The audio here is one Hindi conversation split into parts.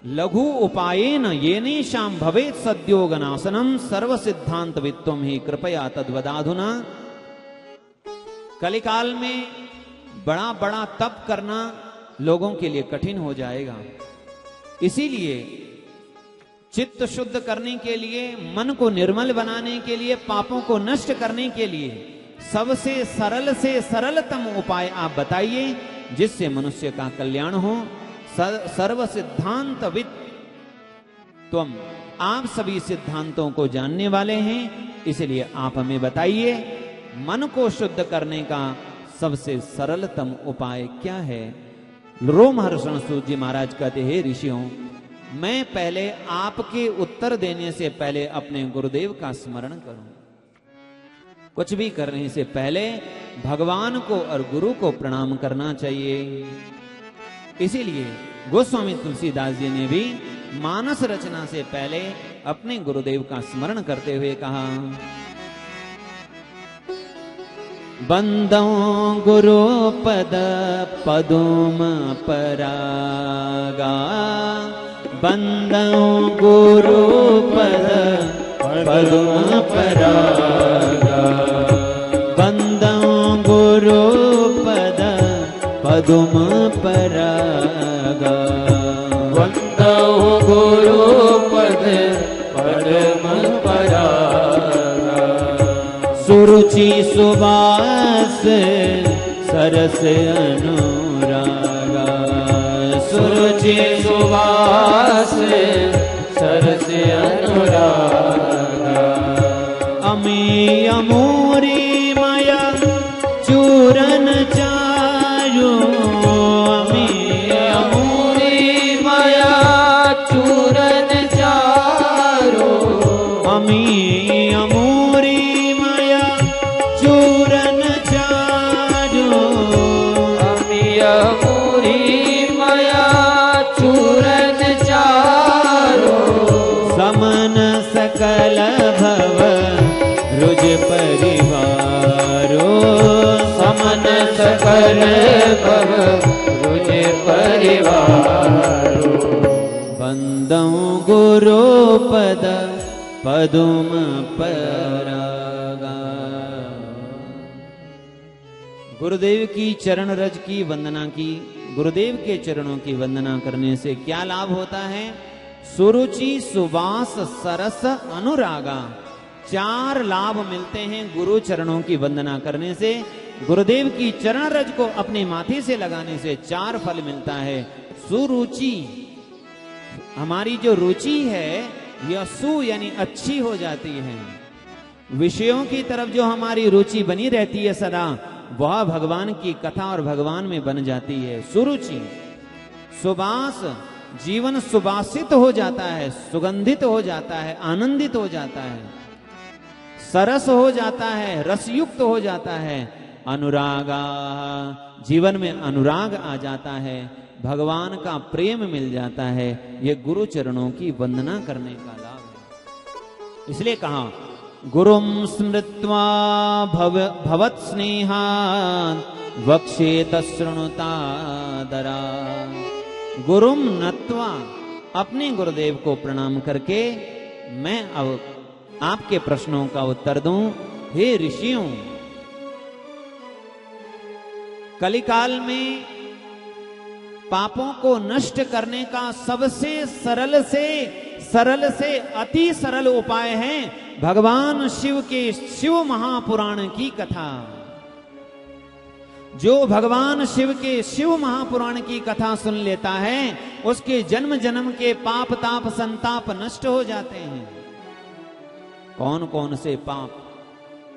लघु उपायेन येनेषां भवेत् सद्योगनाशनम सर्व सिद्धांत वित्तम ही कृपया तद्वदाधुना। कलिकाल में बड़ा बड़ा तप करना लोगों के लिए कठिन हो जाएगा, इसीलिए चित्त शुद्ध करने के लिए, मन को निर्मल बनाने के लिए, पापों को नष्ट करने के लिए सबसे सरल से सरलतम उपाय आप बताइए जिससे मनुष्य का कल्याण हो। सर्व सिद्धांत विद त्वम, आप सभी सिद्धांतों को जानने वाले हैं, इसलिए आप हमें बताइए मन को शुद्ध करने का सबसे सरलतम उपाय क्या है। रोमहर्षण सूत जी महाराज कहते हैं, ऋषियों मैं पहले आपके उत्तर देने से पहले अपने गुरुदेव का स्मरण करूं। कुछ भी करने से पहले भगवान को और गुरु को प्रणाम करना चाहिए। इसीलिए गोस्वामी तुलसीदास जी ने भी मानस रचना से पहले अपने गुरुदेव का स्मरण करते हुए कहा, बंदो गुरु पद पदुम परागा, बंदो गुरु पद पदुम परागा, बंदो गुरु पद पदुम परागा, बंदो गुरु पद पदुम परागा, सुरुचि सुबास सरस अनुरागा, सुरुचि सुवास सरस अनुरागा, अमी अमूरी माया चूरन चारू, अमी अमूरी माया चूरन चारो, अमी अमूरी माया चूरन चारू, अमी अमूरी माया चूरन चारो, समन सकल भव रुज परिवारो, समन सकल भव रुज परिवारो, बंदौ गुरु पद पदुम परागा। गुरुदेव की चरण रज की वंदना की, गुरुदेव के चरणों की वंदना करने से क्या लाभ होता है। सुरुचि सुवास सरस अनुरागा, 4 लाभ मिलते हैं गुरु चरणों की वंदना करने से। गुरुदेव की चरण रज को अपने माथे से लगाने से 4 फल मिलता है। सुरुचि, हमारी जो रुचि है यह सु यानी अच्छी हो जाती है। विषयों की तरफ जो हमारी रुचि बनी रहती है सदा, वह भगवान की कथा और भगवान में बन जाती है। सुरुचि, सुबास, जीवन सुबासित हो जाता है, सुगंधित हो जाता है, आनंदित हो जाता है, सरस हो जाता है, रसयुक्त हो जाता है। अनुरागा, जीवन में अनुराग आ जाता है, भगवान का प्रेम मिल जाता है। यह गुरु चरणों की वंदना करने का लाभ है। इसलिए कहा, गुरुम स्मृत्वा भवत् स्नेहात् वक्षेत शृणुतादरा। गुरुम नत्वा, अपने गुरुदेव को प्रणाम करके मैं अब आपके प्रश्नों का उत्तर दूं। हे ऋषियों, कलिकाल में पापों को नष्ट करने का सबसे सरल से अति सरल उपाय है भगवान शिव के शिव महापुराण की कथा। जो भगवान शिव के शिव महापुराण की कथा सुन लेता है, उसके जन्म जन्म के पाप ताप संताप नष्ट हो जाते हैं। कौन कौन से पाप,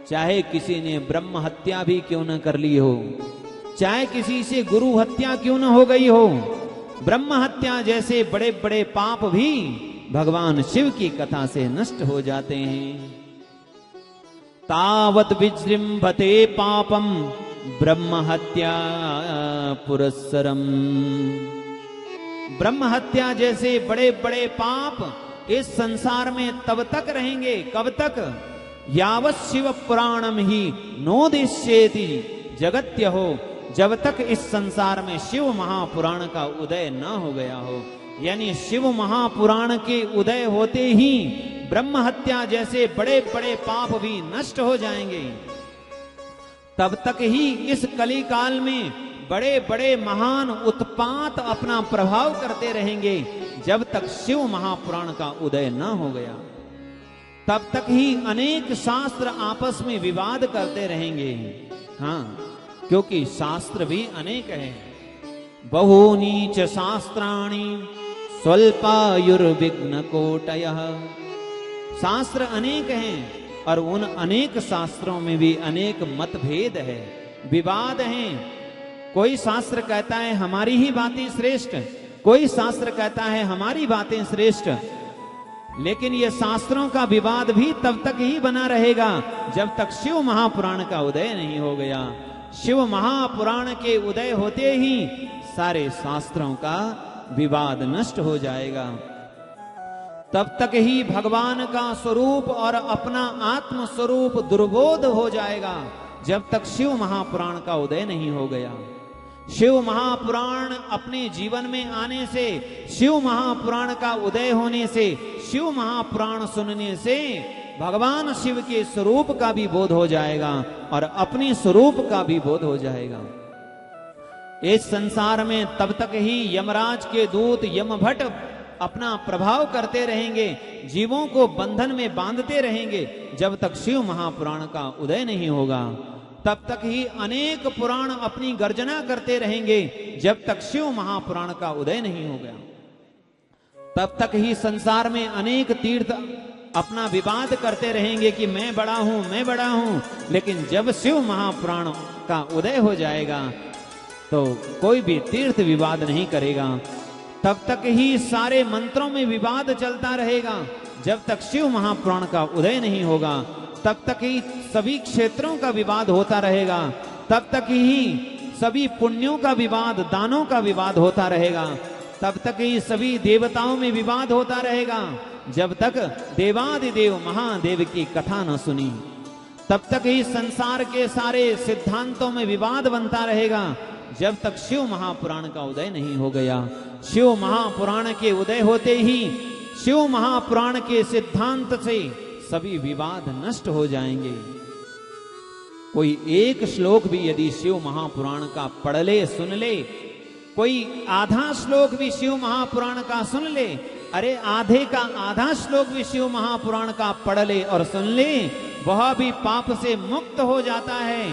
चाहे किसी ने ब्रह्म हत्या भी क्यों न कर ली हो, चाहे किसी से गुरु हत्या क्यों न हो गई हो, ब्रह्म हत्या जैसे बड़े बड़े पाप भी भगवान शिव की कथा से नष्ट हो जाते हैं। तावत विजृंभते पापम ब्रह्म हत्या पुरस्सरम। ब्रह्म हत्या जैसे बड़े बड़े पाप इस संसार में तब तक रहेंगे, कब तक, यावत् शिव पुराणम ही नोदिश्येति जगत्य हो, जब तक इस संसार में शिव महापुराण का उदय न हो गया हो। यानी शिव महापुराण के उदय होते ही ब्रह्म हत्या जैसे बड़े बड़े पाप भी नष्ट हो जाएंगे। तब तक ही इस कली काल में बड़े बड़े महान उत्पात अपना प्रभाव करते रहेंगे। जब तक शिव महापुराण का उदय न हो गया तब तक ही अनेक शास्त्र आपस में विवाद करते रहेंगे। हाँ, क्योंकि शास्त्र भी अनेक हैं। बहूनि च शास्त्राणि स्वल्पायुर्विघ्न कोटयः। शास्त्र अनेक हैं और उन अनेक शास्त्रों में भी अनेक मतभेद है, विवाद हैं। कोई शास्त्र कहता है हमारी ही बातें श्रेष्ठ, कोई शास्त्र कहता है हमारी बातें श्रेष्ठ। लेकिन ये शास्त्रों का विवाद भी तब तक ही बना रहेगा जब तक शिव महापुराण का उदय नहीं हो गया। शिव महापुराण के उदय होते ही सारे शास्त्रों का विवाद नष्ट हो जाएगा। तब तक ही भगवान का स्वरूप और अपना आत्म स्वरूप दुर्बोध हो जाएगा, जब तक शिव महापुराण का उदय नहीं हो गया। शिव महापुराण अपने जीवन में आने से, शिव महापुराण का उदय होने से, शिव महापुराण सुनने से भगवान शिव के स्वरूप का भी बोध हो जाएगा और अपने स्वरूप का भी बोध हो जाएगा। इस संसार में तब तक ही यमराज के दूत यमभट्ट अपना प्रभाव करते रहेंगे, जीवों को बंधन में बांधते रहेंगे, जब तक शिव महापुराण का उदय नहीं होगा। तब तक ही अनेक पुराण अपनी गर्जना करते रहेंगे, जब तक शिव महापुराण का उदय नहीं हो गया। तब तक ही संसार में अनेक तीर्थ अपना विवाद करते रहेंगे कि मैं बड़ा हूं, मैं बड़ा हूं। लेकिन जब शिव महापुराण का उदय हो जाएगा तो कोई भी तीर्थ विवाद नहीं करेगा। तब तक ही सारे मंत्रों में विवाद चलता रहेगा, जब तक शिव महापुराण का उदय नहीं होगा। तब तक ही सभी क्षेत्रों का विवाद होता रहेगा, तब तक ही सभी पुण्यों का विवाद, दानों का विवाद होता रहेगा, तब तक ही सभी देवताओं में विवाद होता रहेगा, जब तक देवादिदेव महादेव की कथा न सुनी। तब तक ही संसार के सारे सिद्धांतों में विवाद बनता रहेगा, जब तक शिव महापुराण का उदय नहीं हो गया। शिव महापुराण के उदय होते ही शिव महापुराण के सिद्धांत से सभी विवाद नष्ट हो जाएंगे। कोई एक श्लोक भी यदि शिव महापुराण का पढ़ ले, सुन ले, कोई आधा श्लोक भी शिव महापुराण का सुन ले, अरे आधे का आधा श्लोक भी शिव महापुराण का पढ़ ले और सुन ले, वह भी पाप से मुक्त हो जाता है।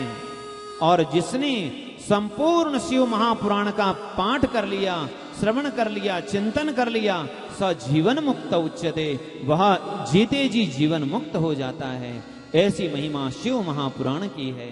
और जिसने संपूर्ण शिव महापुराण का पाठ कर लिया, श्रवण कर लिया, चिंतन कर लिया, स जीवन मुक्त उच्यते, वह जीते जी जीवन मुक्त हो जाता है। ऐसी महिमा शिव महापुराण की है।